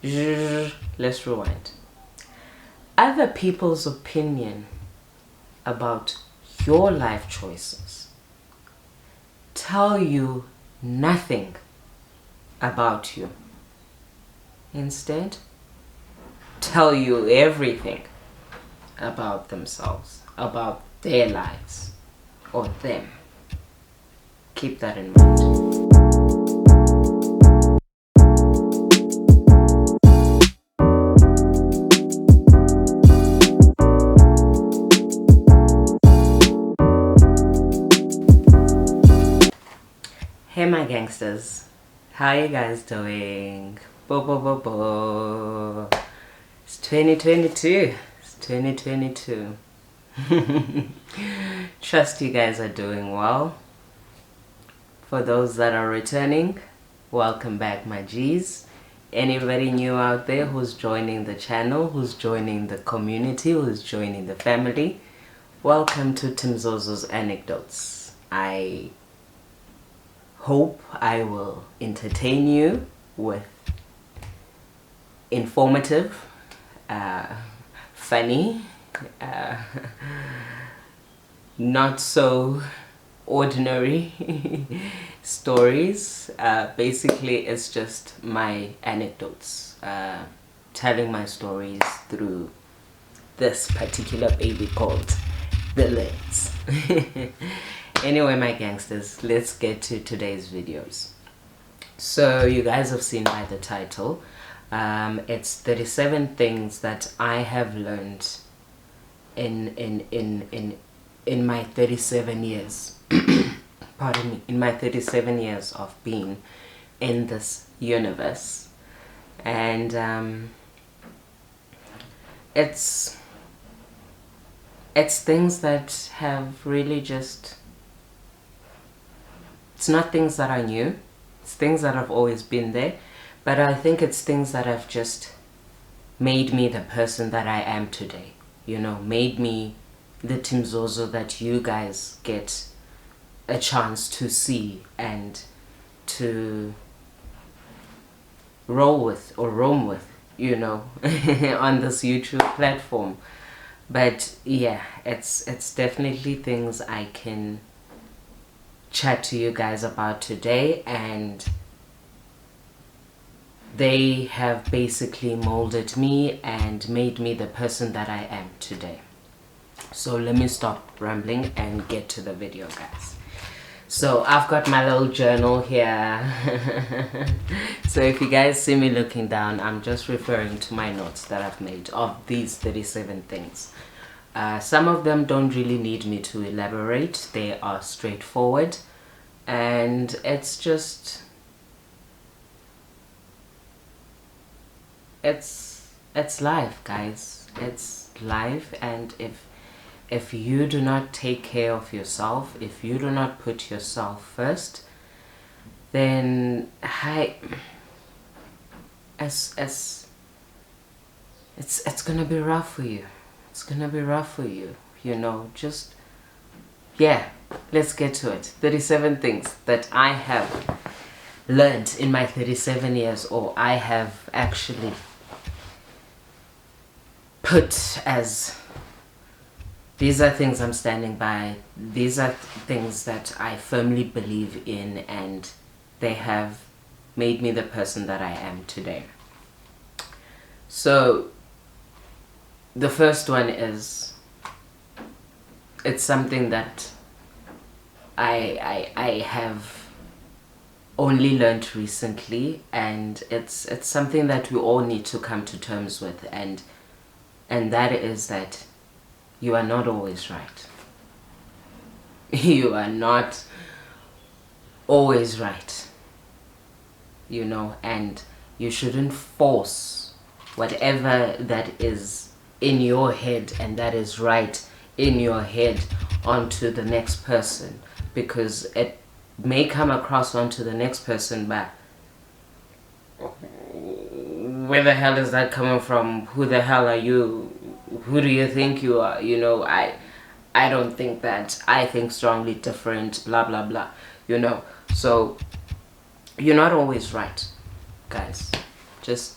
Let's rewind. Other people's opinion about your life choices tell you nothing about you. Instead, tell you everything about themselves, about their lives, or them. Keep that in mind. Hey my gangsters, how you guys doing? It's 2022. It's 2022. Trust you guys are doing well. For those that are returning, welcome back my G's. Anybody new out there who's joining the channel, who's joining the community, who's joining the family, welcome to Timz Anecdotes. I hope I will entertain you with informative, funny, not so ordinary stories. Basically, it's just my anecdotes, telling my stories through this particular baby called the lens. Anyway, my gangsters, let's get to today's videos. So you guys have seen by the title, it's 37 things that I have learned in my 37 years. Pardon me, in my 37 years of being in this universe. And it's things that have really just, it's not things that are new, it's things that have always been there, but I think it's things that have just made me the person that I am today. You know, made me the Timzozo that you guys get a chance to see and to roll with or roam with, you know, on this YouTube platform. But yeah, it's definitely things I can chat to you guys about today, and they have basically molded me and made me the person that I am today. So let me stop rambling and get to the video, guys. So I've got my little journal here. So if you guys see me looking down, I'm just referring to my notes that I've made of these 37 things. Some of them don't really need me to elaborate. They are straightforward, and it's just, it's life, guys. It's life. And if you do not take care of yourself, if you do not put yourself first, then it's gonna be rough for you. It's gonna be rough for you, you know. Just, yeah, let's get to it. 37 things that I have learned in my 37 years, or I have actually put as, these are things I'm standing by, these are things that I firmly believe in, and they have made me the person that I am today. So the first one is, it's something that I have only learned recently, and it's something that we all need to come to terms with, and that is that you are not always right. You are not always right, you know, and you shouldn't force whatever that is in your head and that is right in your head onto the next person, because it may come across onto the next person, but where the hell is that coming from? Who the hell are you? Who do you think you are? You know, I don't think that. I think strongly different, blah blah blah, you know. So you're not always right, guys. Just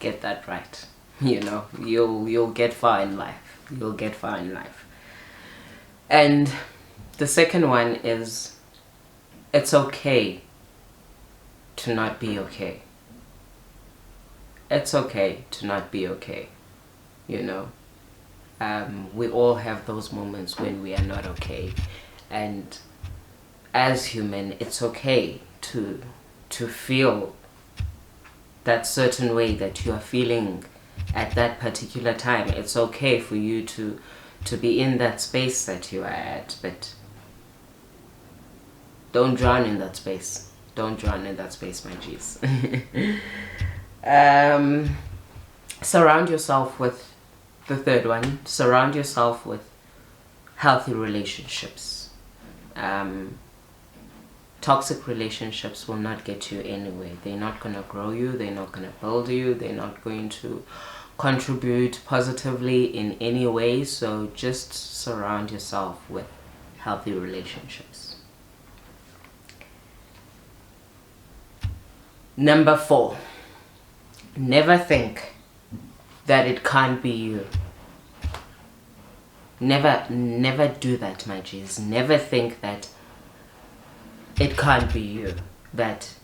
get that right. You know, you'll get far in life. You'll get far in life. And the second one is, it's okay to not be okay. It's okay to not be okay. You know, we all have those moments when we are not okay, and as human, it's okay to feel that certain way that you are feeling at that particular time. It's okay for you to be in that space that you are at, but don't drown in that space. Don't drown in that space, my G's. Surround yourself with the third one. Surround yourself with healthy relationships. Toxic relationships will not get you anywhere. They're not going to grow you. They're not going to build you. They're not going to contribute positively in any way. So just surround yourself with healthy relationships. Number 4, never think that it can't be you. Never do that, my G's. Never think that it can't be you, that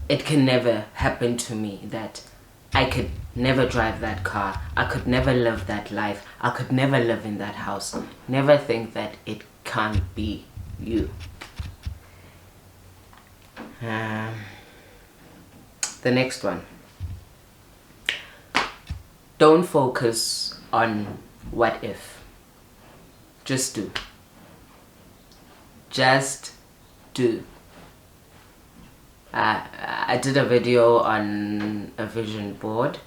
it can never happen to me, that I could never drive that car, I could never live that life, I could never live in that house. Never think that it can't be you. The next one. Don't focus on what if. Just do. Just do. I did a video on a vision board.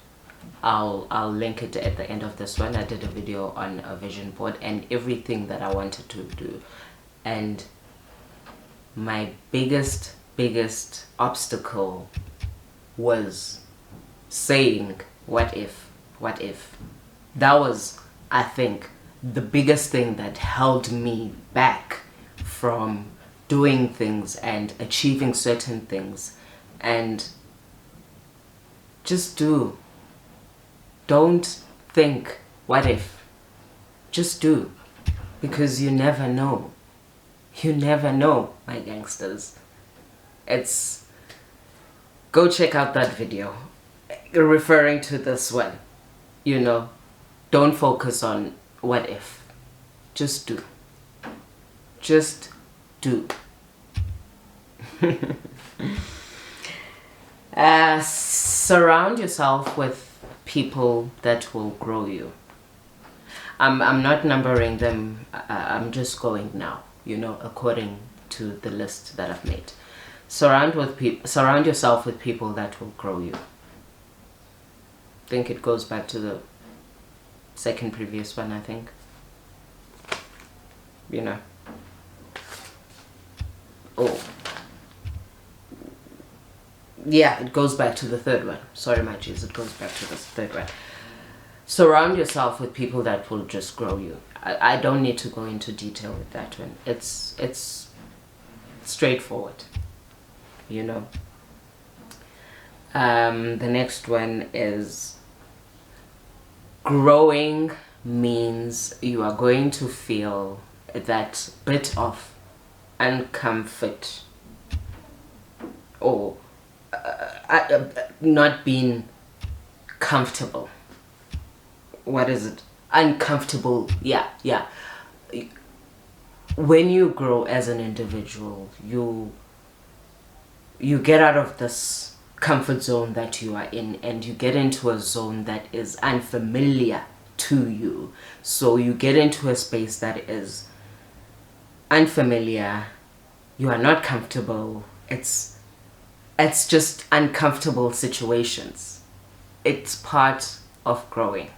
I'll link it at the end of this one. I did a video on a vision board and everything that I wanted to do. And my biggest obstacle was saying, what if? What if? That was, I think, the biggest thing that held me back from doing things and achieving certain things. And just do. Don't think, what if? Just do. Because you never know. You never know, my gangsters. Go check out that video referring to this one. You know, don't focus on what if. Just do. Just do. Surround yourself with people that will grow you. I'm not numbering them. I'm just going now, you know, according to the list that I've made. Surround yourself with people that will grow you. I think it goes back to the second previous one, I think. You know. Oh. Yeah, it goes back to the third one. Sorry, my G's, it goes back to the third one. Surround yourself with people that will just grow you. I don't need to go into detail with that one. It's straightforward, you know. The next one is, growing means you are going to feel that bit of uncomfort or not being comfortable. What is it? Uncomfortable. Yeah. When you grow as an individual, you get out of this comfort zone that you are in and you get into a zone that is unfamiliar to you. So you get into a space that is unfamiliar. You are not comfortable. It's just uncomfortable situations. It's part of growing.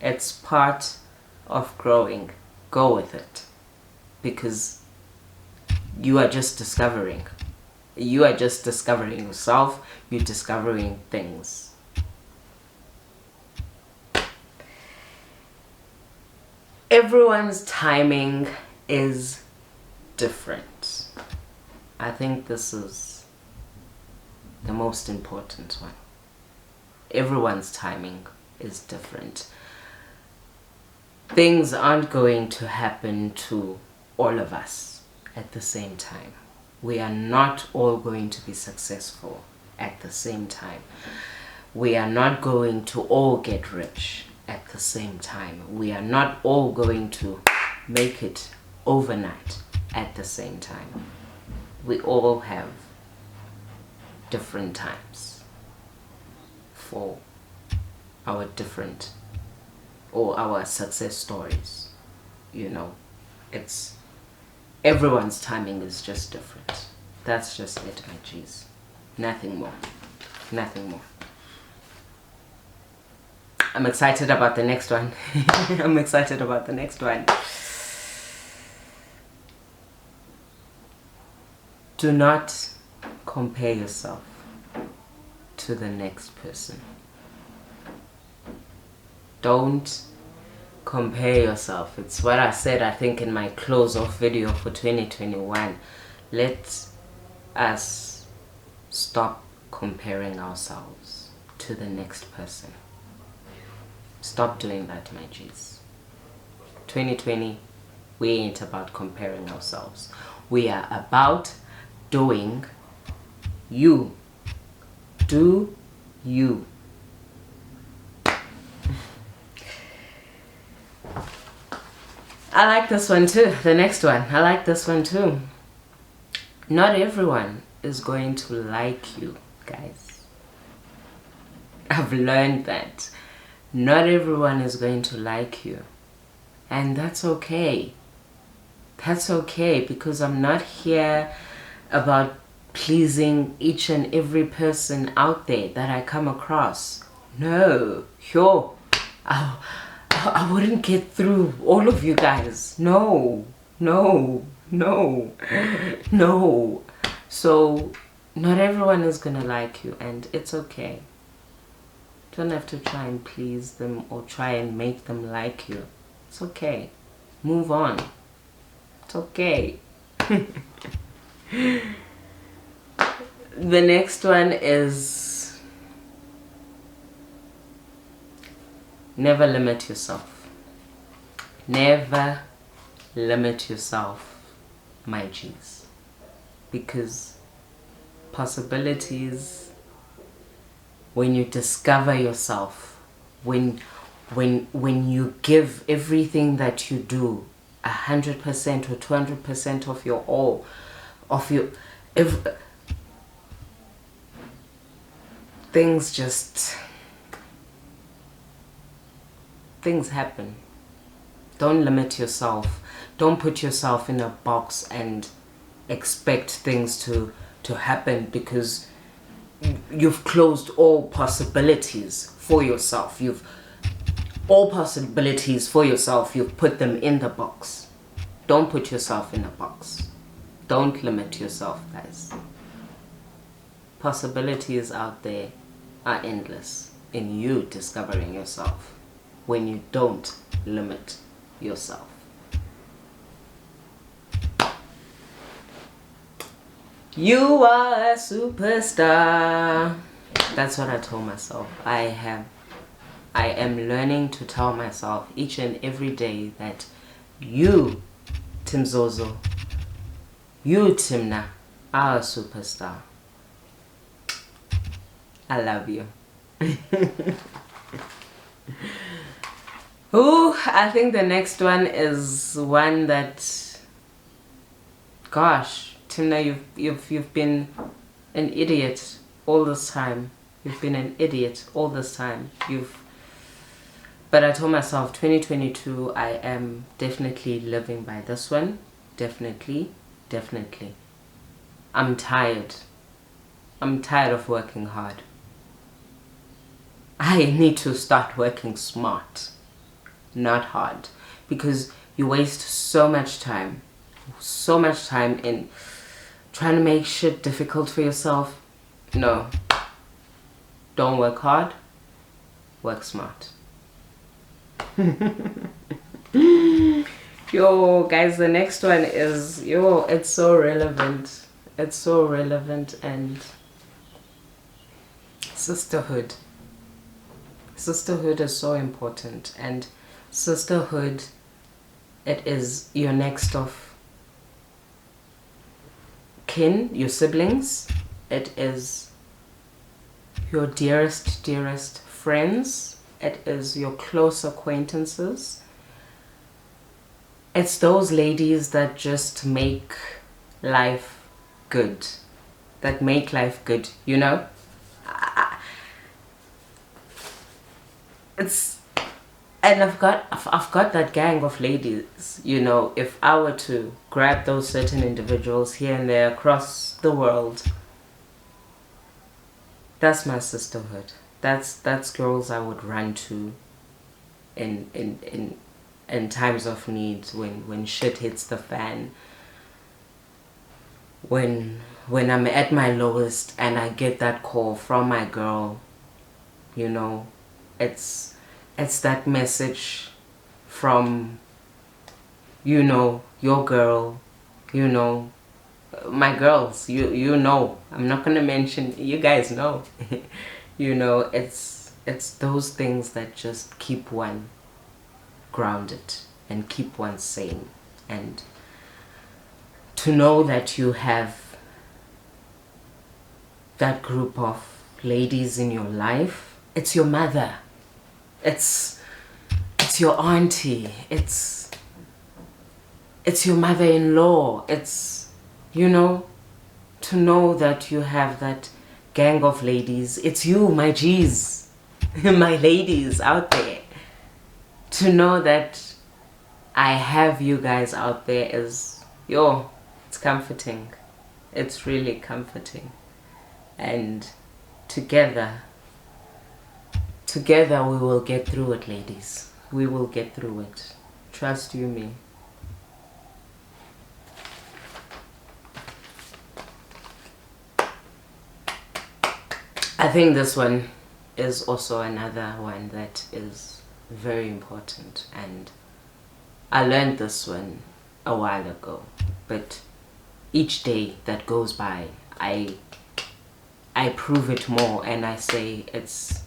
It's part of growing. Go with it. Because you are just discovering. You are just discovering yourself. You're discovering things. Everyone's timing is different. I think this is the most important one. Everyone's timing is different. Things aren't going to happen to all of us at the same time. We are not all going to be successful at the same time. We are not going to all get rich at the same time. We are not all going to make it overnight at the same time. We all have different times for our different or our success stories. You know, it's everyone's timing is just different. That's just it, my G's. Nothing more. Nothing more. I'm excited about the next one. I'm excited about the next one. Do not compare yourself to the next person. Don't compare yourself. It's what I said, I think, in my close-off video for 2021. Let us stop comparing ourselves to the next person. Stop doing that, my G's. 2020, we ain't about comparing ourselves. We are about doing you. Do you. I like this one too. The next one. I like this one too. Not everyone is going to like you, guys. I've learned that. Not everyone is going to like you. And that's okay. That's okay, because I'm not here about pleasing each and every person out there that I come across. No. Sure. I wouldn't get through all of you guys. No. No. No. No. So, not everyone is gonna like you, and it's okay. Don't have to try and please them or try and make them like you. It's okay. Move on. It's okay. The next one is never limit yourself. Never limit yourself, my G's. Because possibilities, when you discover yourself, when you give everything that you do 100% or 200% of your all, of your things happen. Don't limit yourself. Don't put yourself in a box and expect things to happen, because you've closed all possibilities for yourself. You've put them in the box. Don't put yourself in a box. Don't limit yourself, guys. Possibilities out there are endless in you discovering yourself when you don't limit yourself. You are a superstar. That's what I told myself. I am learning to tell myself each and every day that you, Timzozo, you, Timna, are a superstar. I love you. Ooh, I think the next one is one that, gosh, Timna, you've been an idiot all this time. You've been an idiot all this time. But I told myself 2022, I am definitely living by this one. Definitely. I'm tired. I'm tired of working hard. I need to start working smart, not hard, because you waste so much time in trying to make shit difficult for yourself. No, don't work hard, work smart. Yo guys, the next one is, it's so relevant. And sisterhood. Sisterhood is so important, and sisterhood, it is your next of kin, your siblings. It is your dearest friends. It is your close acquaintances. It's those ladies that just make life good. That make life good, you know? And I've got that gang of ladies, you know. If I were to grab those certain individuals here and there across the world, that's my sisterhood. That's girls I would run to in times of need, when shit hits the fan, when I'm at my lowest and I get that call from my girl, you know. It's that message from, you know, your girl, you know, my girls, you know. I'm not gonna mention, you guys know. You know, it's those things that just keep one grounded and keep one sane. And to know that you have that group of ladies in your life, it's your mother, it's your auntie, it's your mother-in-law. It's, you know, to know that you have that gang of ladies. It's you, my G's, my ladies out there. To know that I have you guys out there is, yo, it's comforting. It's really comforting. And together we will get through it, ladies. We will get through it. Trust you me. I think this one is also another one that is very important, and I learned this one a while ago, but each day that goes by I prove it more, and I say it's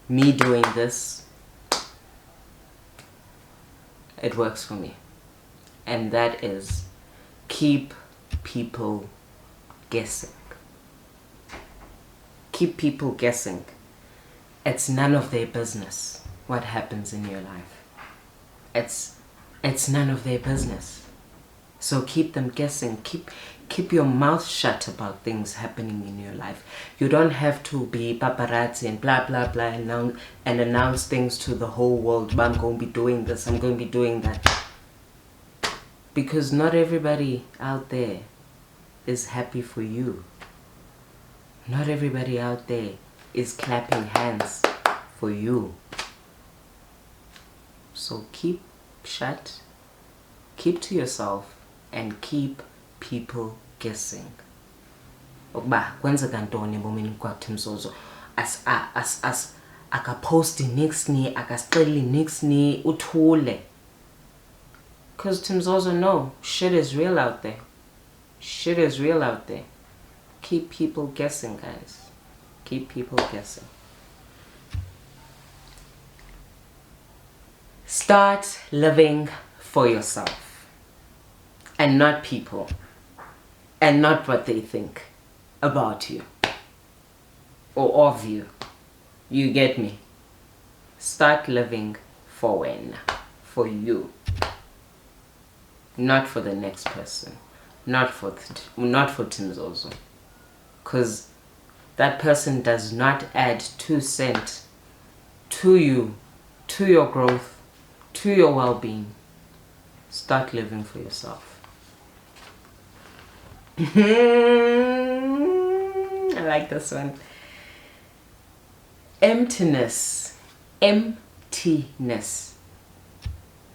me doing this, it works for me. And that is, keep people guessing. Keep people guessing. It's none of their business what happens in your life. It's none of their business. So keep them guessing. Keep your mouth shut about things happening in your life. You don't have to be paparazzi and blah blah blah and announce things to the whole world. I'm going to be doing this, I'm going to be doing that. Because not everybody out there is happy for you. Not everybody out there is clapping hands for you. So keep shut, keep to yourself, and keep people guessing. Ukuba kwenzeka ntoni ebomini kwakhe Timzozo, as akaposti nix ni, akasiceli nix ni, uthule. Because Timzozo know shit is real out there. Shit is real out there. Keep people guessing, guys. Keep people guessing. Start living for yourself and not people, and not what they think about you or of you. You get me? Start living for when? For you. Not for the next person. Not for Timzozo. Because that person does not add 2 cents to you, to your growth, to your well-being. Start living for yourself. I like this one. Emptiness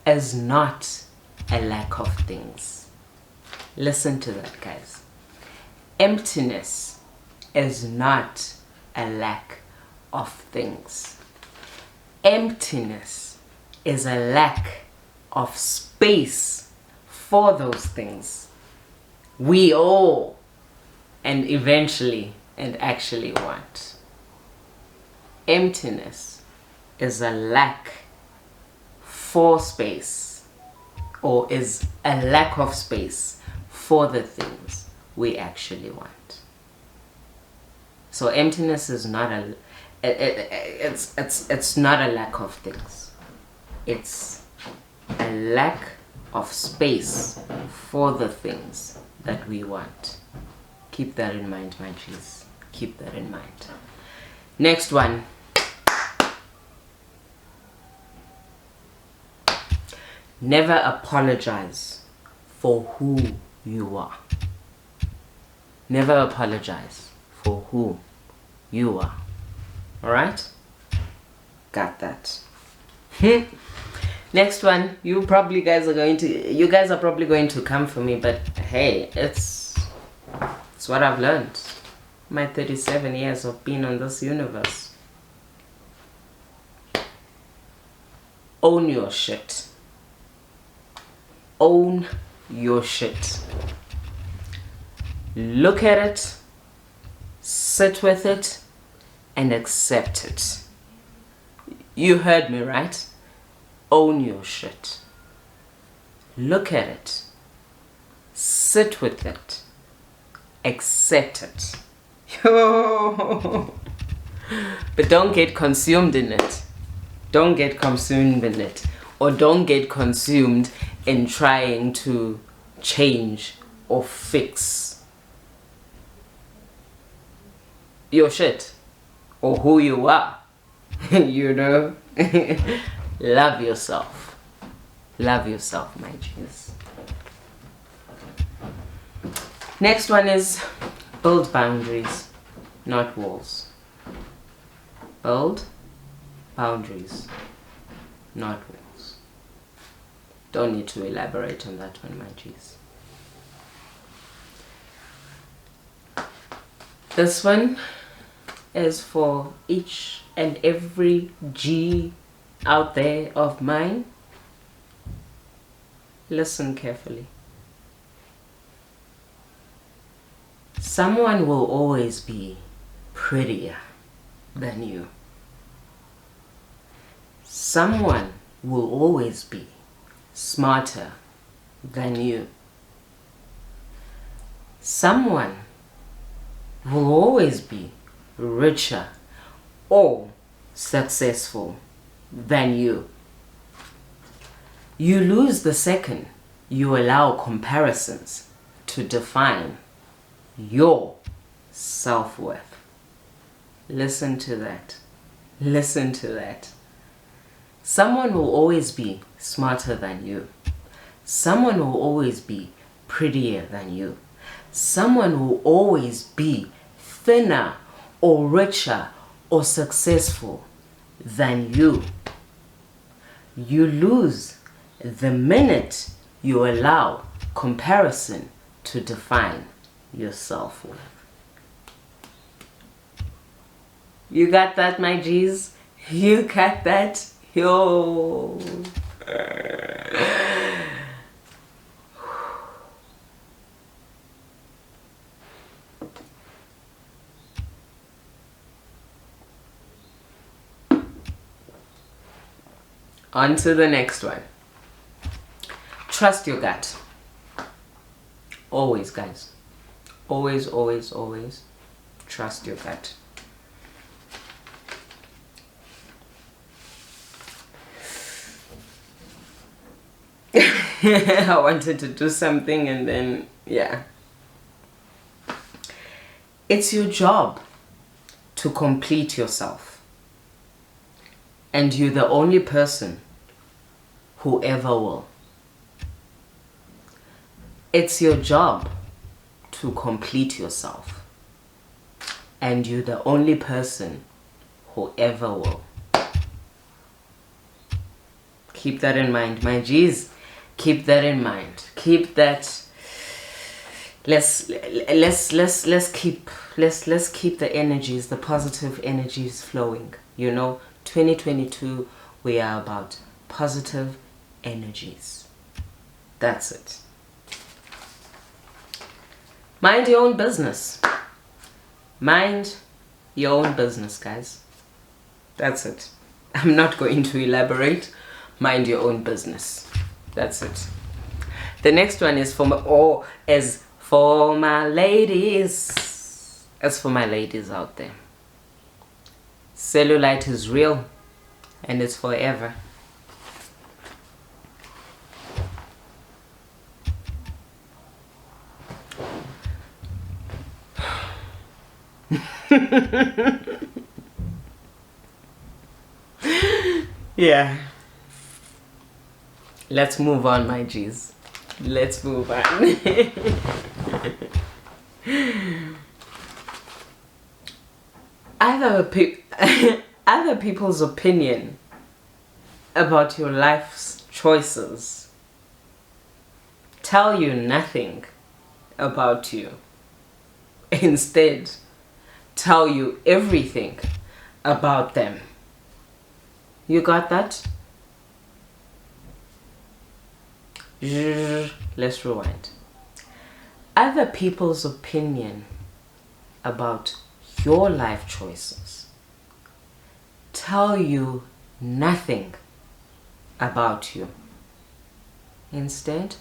is not a lack of things. Listen to that, guys. Emptiness is not a lack of things. Emptiness is a lack of space for those things we all and eventually and actually want. Emptiness is a lack for space, or is a lack of space for the things we actually want. So emptiness is not it's not a lack of things. It's a lack of space for the things that we want. Keep that in mind, my G's. Keep that in mind. Next one. Never apologize for who you are. Never apologize for who you are. Alright? Got that. Next one. You guys are probably going to come for me, but hey, it's what I've learned. My 37 years of being on this universe. Own your shit. Own your shit. Look at it, sit with it, and accept it. You heard me, right? Own your shit. Look at it, sit with it, accept it. But don't get consumed in it. Don't get consumed in it. Or don't get consumed in trying to change or fix your shit or who you are. You know? Love yourself. Love yourself, my G's. Next one is build boundaries, not walls. Build boundaries, not walls. Don't need to elaborate on that one, my G's. This one is for each and every G out there of mine. Listen carefully. Someone will always be prettier than you. Someone will always be smarter than you. Someone will always be richer or successful than you. You lose the second you allow comparisons to define your self-worth. Listen to that. Listen to that. Someone will always be smarter than you. Someone will always be prettier than you. Someone will always be thinner or richer or successful than you. You lose the minute you allow comparison to define your self-worth. You got that, my G's? You got that? Yo. On to the next one. Trust your gut. Always, guys. Always, always, always. Trust your gut. I wanted to do something and then, yeah. It's your job to complete yourself. And you're the only person who ever will. It's your job to complete yourself. And you're the only person who ever will. Keep that in mind, my G's. Keep that in mind. Keep that. Let's keep the energies, the positive energies flowing. You know, 2022, we are about positive energies. That's it. Mind your own business. Mind your own business, guys. That's it. I'm not going to elaborate. Mind your own business. That's it. The next one is for my ladies. As for my ladies out there. Cellulite is real and it's forever. Yeah. Let's move on, my G's. Let's move on. Other people's opinion about your life's choices tell you nothing about you. Instead, tell you everything about them. You got that? Let's rewind. Other people's opinion about your life choices tell you nothing about you. Instead,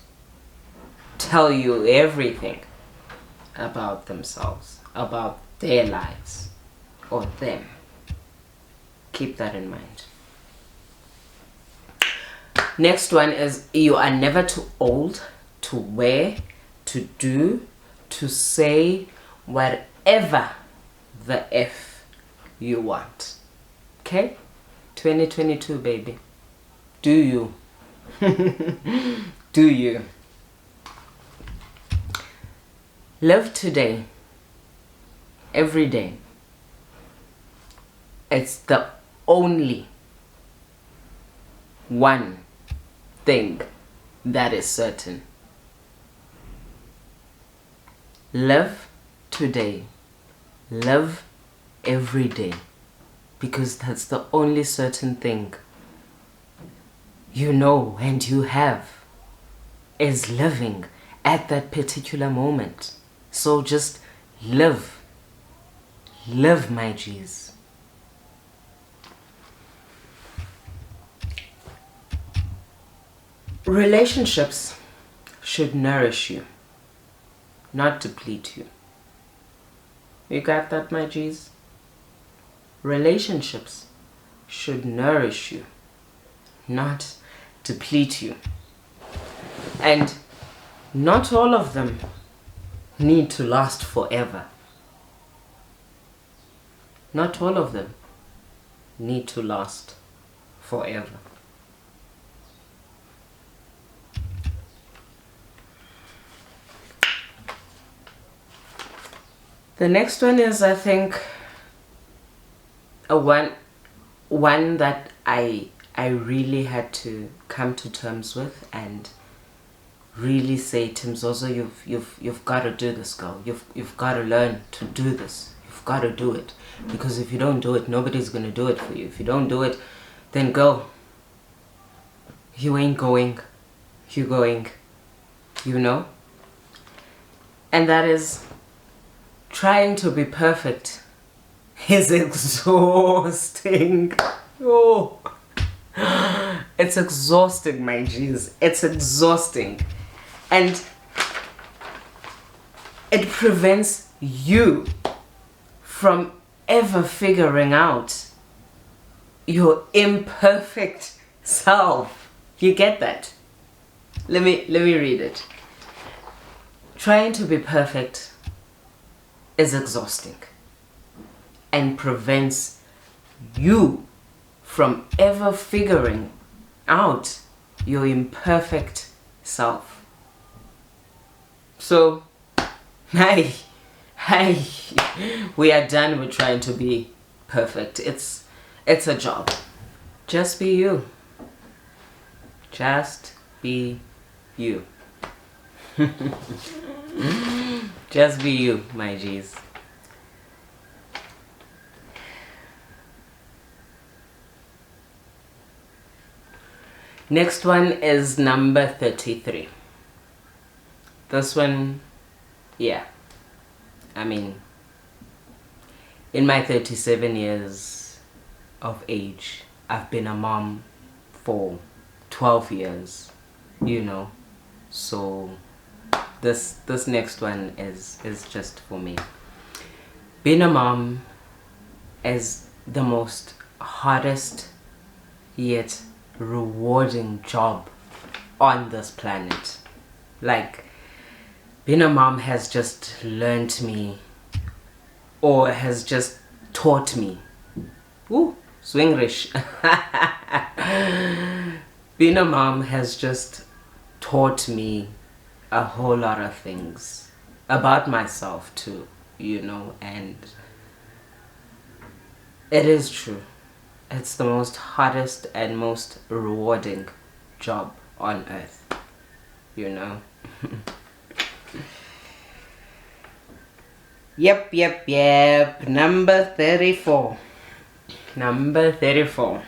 tell you everything about themselves, about their lives, or them. Keep that in mind. Next one is, you are never too old to wear, to do, to say whatever the F you want. Okay? 2022, baby. Do you? Do you? Live today. Every day. It's the only one thing that is certain. Live today. Live every day. Because that's the only certain thing you know and you have is living at that particular moment. So just live. Live, my G's. Relationships should nourish you, not deplete you. You got that, my G's? Relationships should nourish you, not deplete you. And not all of them need to last forever. Not all of them need to last forever. The next one is, I think, one that I really had to come to terms with and really say, Timz, also you've got to do this, girl. You've got to learn to do this. You've got to do it, because if you don't do it, nobody's gonna do it for you. If you don't do it, then go. You ain't going. You going. You know. And that is, trying to be perfect is exhausting. Oh, it's exhausting, my G's. It's exhausting. And it prevents you from ever figuring out your imperfect self. You get that? Let me read it. Trying to be perfect is exhausting and prevents you from ever figuring out your imperfect self. So, hey, we are done with trying to be perfect. It's a job. Just be you. Just be you. Just be you, my G's. Next one is number 33. This one, yeah. I mean, in my 37 years of age, I've been a mom for 12 years, you know. So this next one is just for me. Being a mom is the most hardest yet rewarding job on this planet. Like, being a mom has just learned me, or has just taught me. Ooh, Swinglish. Being a mom has just taught me a whole lot of things about myself too, you know, and it is true. It's the most hardest and most rewarding job on earth, you know. Yep. Number 34. Number 34.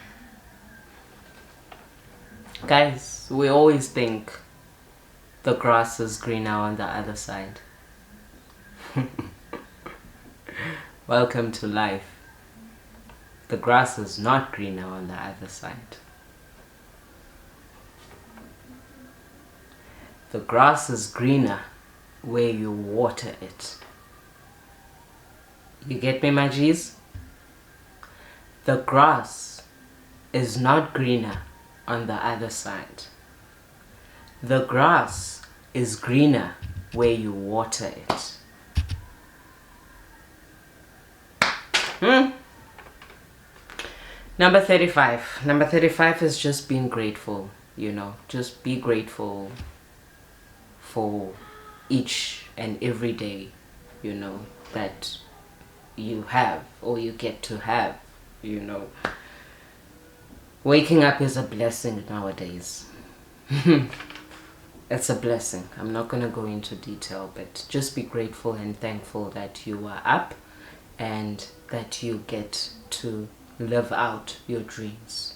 Guys, we always think the grass is greener on the other side. Welcome to life. The grass is not greener on the other side. The grass is greener where you water it. You get me, my G's? The grass is not greener on the other side. The grass is greener where you water it. Number 35. Number 35 is just being grateful, you know. Just be grateful for each and every day, you know, that you have or you get to have, you know. Waking up is a blessing nowadays. It's a blessing. I'm not going to go into detail, but just be grateful and thankful that you are up and that you get to live out your dreams.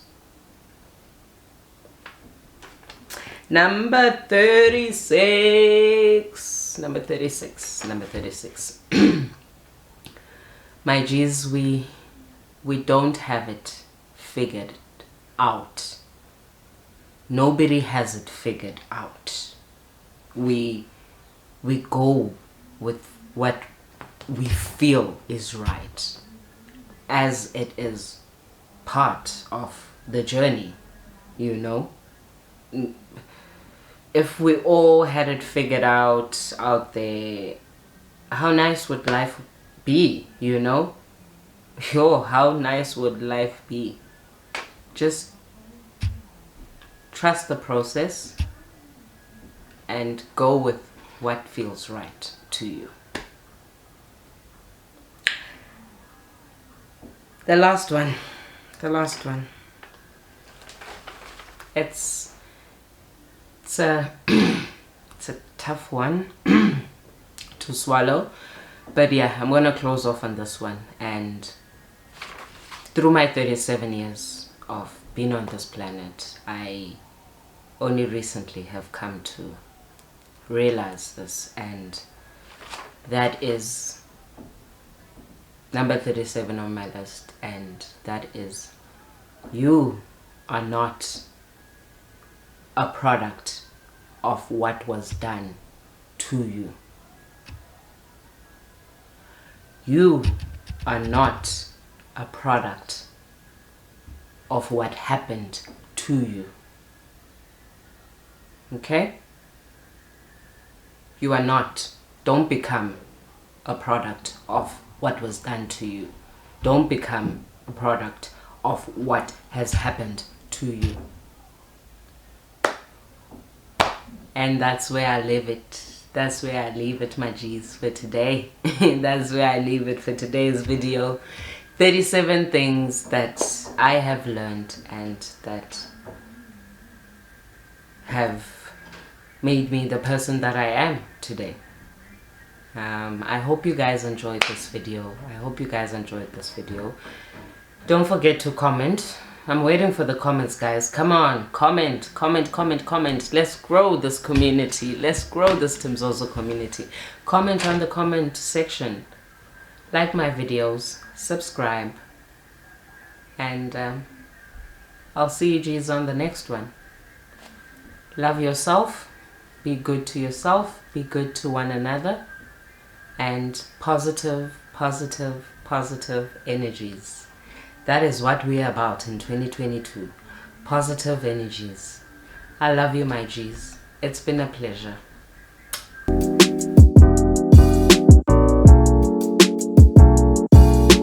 Number 36. Number 36. My G's, we don't have it figured out. Nobody has it figured out. We go with what we feel is right, as it is part of the journey, you know. If we all had it figured out there, how nice would life be, you know? Yo, how nice would life be? Just trust the process and go with what feels right to you. The last one. It's a it's a tough one to swallow, but yeah, I'm gonna close off on this one. And through my 37 years of being on this planet, I only recently have come to realize this, and that is number 37 on my list, and that is, you are not a product of what was done to you. You are not a product of what happened to you. Okay? You are not. Don't become a product of what was done to you. Don't become a product of what has happened to you. And that's where I leave it. That's where I leave it, my G's, for today. That's where I leave it for today's video. 37 things that I have learned and that have made me the person that I am today. I hope you guys enjoyed this video. Don't forget to comment. I'm waiting for the comments, guys. Come on, comment. Let's grow this community. Let's grow this Timz community. Comment on the comment section. Like my videos, subscribe, and I'll see you G's on the next one. Love yourself, be good to yourself, be good to one another, and positive, positive, positive energies. That is what we're about in 2022. Positive energies. I love you, my G's. It's been a pleasure.